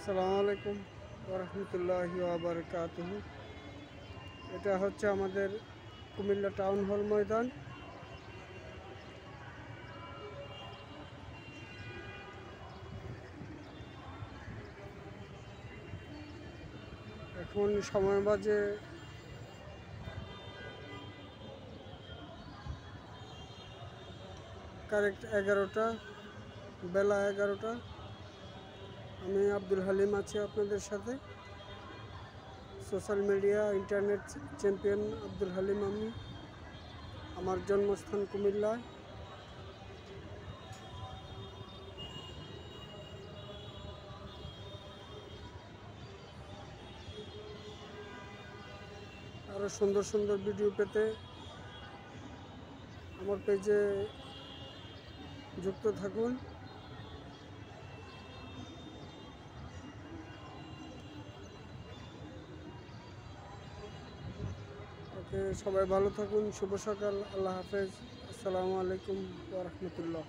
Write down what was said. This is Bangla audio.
আসসালামু আলাইকুম ওরহমতুল্লাহি ওয়াবারাকাতুহু। এটা হচ্ছে আমাদের কুমিল্লা টাউন হল ময়দান। এখন সময় বাজে কারেক্ট 11টা, বেলা 11টা। আমি আব্দুল হালিম আছি আপনাদের সাথে। Social media internet champion Abdul Halim আমি। আমার জন্মস্থান কুমিল্লায়। আরও সুন্দর সুন্দর ভিডিও পেতে আমার পেজে যুক্ত থাকুন। ওকে, সবাই ভালো থাকুন। শুভ সকাল। আল্লাহ হাফেজ। আসসালামু আলাইকুম ওয়া রাহমাতুল্লাহ।